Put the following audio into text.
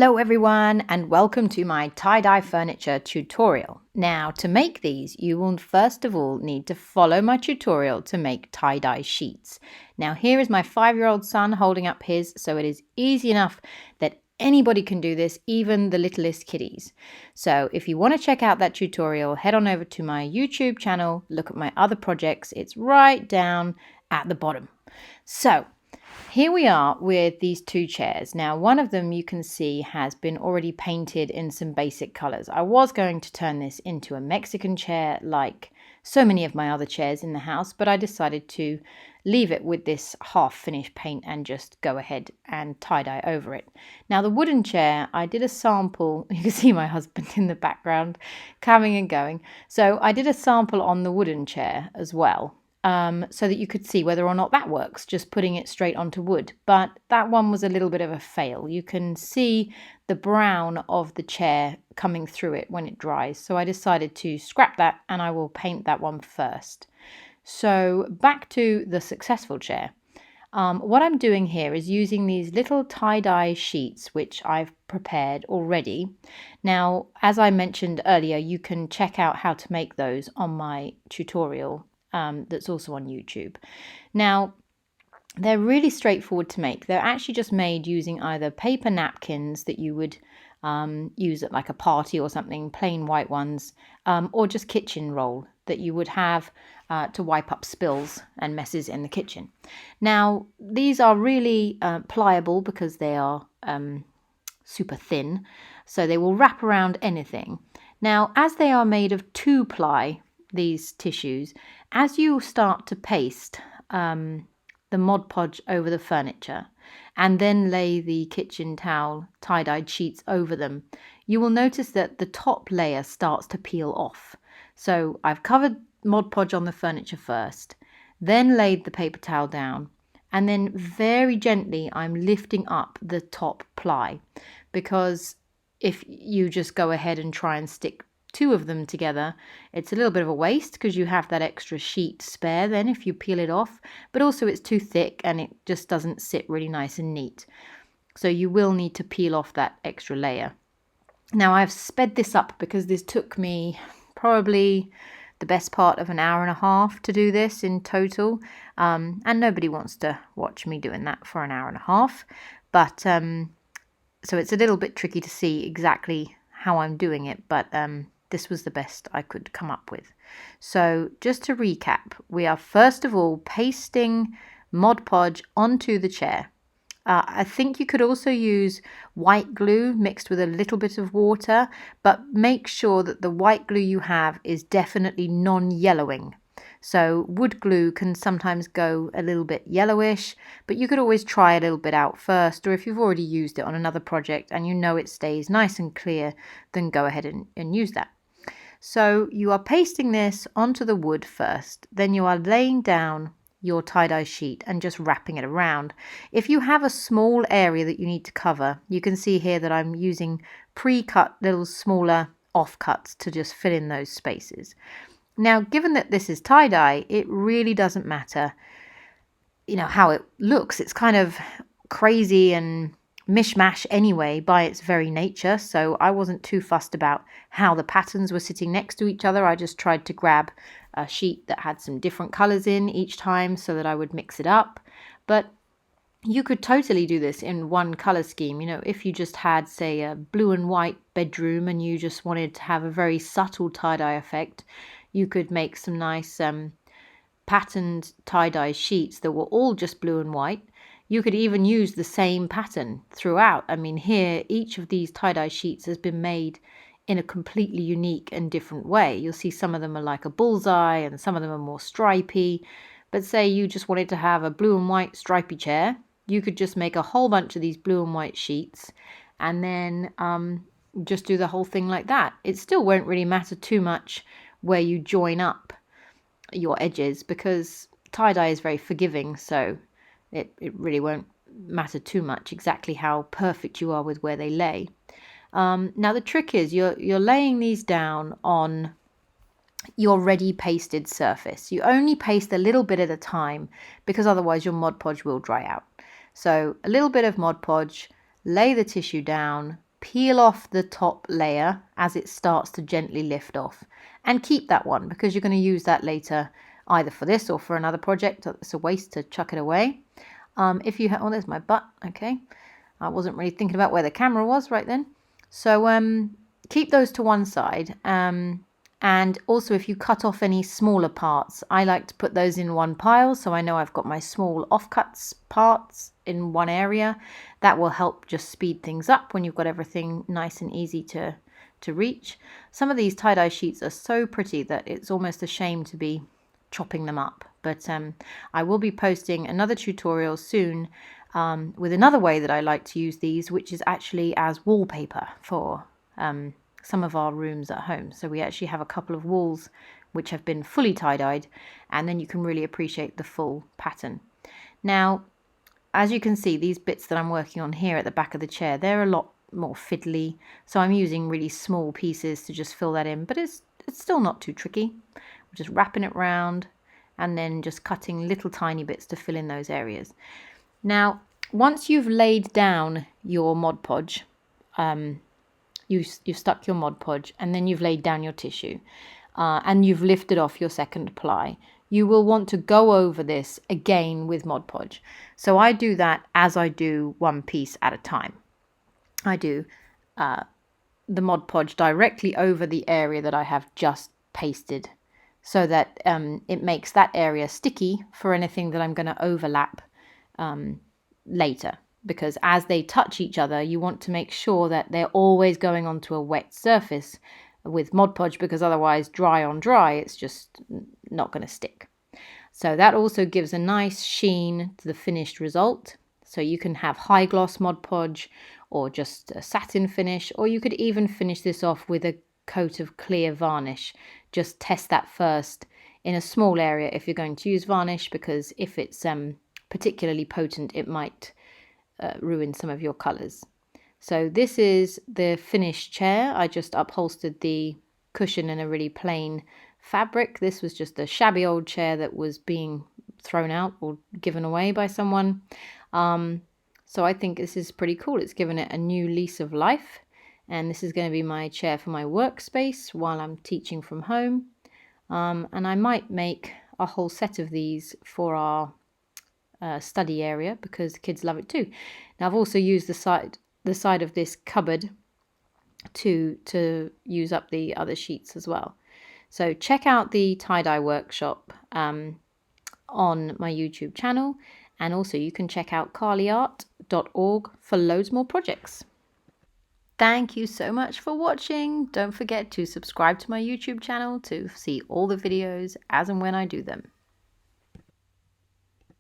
Hello everyone and welcome to my tie-dye furniture tutorial. Now to make these you will first of all need to follow my tutorial to make tie-dye sheets. Now here is my 5-year-old son holding up his, so it is easy enough that anybody can do this, even the littlest kiddies. So if you want to check out that tutorial, head on over to my YouTube channel, look at my other projects, it's right down at the bottom. So here we are with these two chairs. Now, one of them you can see has been already painted in some basic colors. I was going to turn this into a Mexican chair like so many of my other chairs in the house, but I decided to leave it with this half finished paint and just go ahead and tie-dye over it. Now, the wooden chair, I did a sample. You can see my husband in the background coming and going. So I did a sample on the wooden chair as well. So that you could see whether or not that works, just putting it straight onto wood. But that one was a little bit of a fail. You can see the brown of the chair coming through it when it dries. So I decided to scrap that and I will paint that one first. So back to the successful chair. What I'm doing here is using these little tie-dye sheets which I've prepared already. Now, as I mentioned earlier, you can check out how to make those on my tutorial that's also on YouTube. Now, they're really straightforward to make. They're actually just made using either paper napkins that you would use at like a party or something, plain white ones, or just kitchen roll that you would have to wipe up spills and messes in the kitchen. Now, these are really pliable because they are super thin, so they will wrap around anything. Now, as they are made of 2-ply, these tissues, as you start to paste the Mod Podge over the furniture and then lay the kitchen towel tie-dyed sheets over them, you will notice that the top layer starts to peel off. So I've covered Mod Podge on the furniture first, then laid the paper towel down, and then very gently I'm lifting up the top ply, because if you just go ahead and try and stick 2 of them together, it's a little bit of a waste because you have that extra sheet spare then if you peel it off, but also it's too thick and it just doesn't sit really nice and neat. So you will need to peel off that extra layer. Now, I've sped this up because this took me probably the best part of an hour and a half to do this in total, and nobody wants to watch me doing that for an hour and a half, but so it's a little bit tricky to see exactly how I'm doing it, but this was the best I could come up with. So just to recap, we are first of all pasting Mod Podge onto the chair. I think you could also use white glue mixed with a little bit of water, but make sure that the white glue you have is definitely non-yellowing. So wood glue can sometimes go a little bit yellowish, but you could always try a little bit out first, or if you've already used it on another project and you know it stays nice and clear, then go ahead and use that. So you are pasting this onto the wood first, then you are laying down your tie-dye sheet and just wrapping it around. If you have a small area that you need to cover, you can see here that I'm using pre-cut little smaller offcuts to just fill in those spaces. Now, given that this is tie-dye, it really doesn't matter, how it looks. It's kind of crazy and mishmash anyway by its very nature, so I wasn't too fussed about how the patterns were sitting next to each other. I just tried to grab a sheet that had some different colors in each time so that I would mix it up. But you could totally do this in one color scheme. If you just had, say, a blue and white bedroom and you just wanted to have a very subtle tie-dye effect, you could make some nice patterned tie-dye sheets that were all just blue and white. You could even use the same pattern throughout. I mean, here, each of these tie-dye sheets has been made in a completely unique and different way. You'll see some of them are like a bullseye and some of them are more stripy. But say you just wanted to have a blue and white stripy chair, you could just make a whole bunch of these blue and white sheets and then just do the whole thing like that. It still won't really matter too much where you join up your edges because tie-dye is very forgiving, so it really won't matter too much exactly how perfect you are with where they lay. Now the trick is you're laying these down on your ready pasted surface. You only paste a little bit at a time because otherwise your Mod Podge will dry out. So a little bit of Mod Podge, lay the tissue down, peel off the top layer as it starts to gently lift off, and keep that one because you're going to use that later either for this or for another project. It's a waste to chuck it away. If you have, oh, there's my butt. Okay, I wasn't really thinking about where the camera was right then. So keep those to one side. And also, if you cut off any smaller parts, I like to put those in one pile, so I know I've got my small offcuts parts in one area. That will help just speed things up when you've got everything nice and easy to reach. Some of these tie-dye sheets are so pretty that it's almost a shame to be chopping them up. But I will be posting another tutorial soon with another way that I like to use these, which is actually as wallpaper for some of our rooms at home. So we actually have a couple of walls which have been fully tie-dyed, and then you can really appreciate the full pattern. Now, as you can see, these bits that I'm working on here at the back of the chair, they're a lot more fiddly, so I'm using really small pieces to just fill that in, but it's still not too tricky. We're just wrapping it round and then just cutting little tiny bits to fill in those areas. Now, once you've laid down your Mod Podge, you've stuck your Mod Podge and then you've laid down your tissue and you've lifted off your second ply, you will want to go over this again with Mod Podge. So I do that as I do one piece at a time. I do the Mod Podge directly over the area that I have just pasted, so that it makes that area sticky for anything that I'm going to overlap later. Because as they touch each other, you want to make sure that they're always going onto a wet surface with Mod Podge, because otherwise dry on dry, it's just not going to stick. So that also gives a nice sheen to the finished result. So you can have high gloss Mod Podge or just a satin finish, or you could even finish this off with a coat of clear varnish. Just test that first in a small area if you're going to use varnish, because if it's particularly potent, it might ruin some of your colours. So this is the finished chair. I just upholstered the cushion in a really plain fabric. This was just a shabby old chair that was being thrown out or given away by someone. So I think this is pretty cool. It's given it a new lease of life. And this is going to be my chair for my workspace while I'm teaching from home. And I might make a whole set of these for our study area, because the kids love it too. Now I've also used the side of this cupboard to use up the other sheets as well. So check out the tie-dye workshop on my YouTube channel, and also you can check out carlyart.org for loads more projects. Thank you so much for watching. Don't forget to subscribe to my YouTube channel to see all the videos as and when I do them.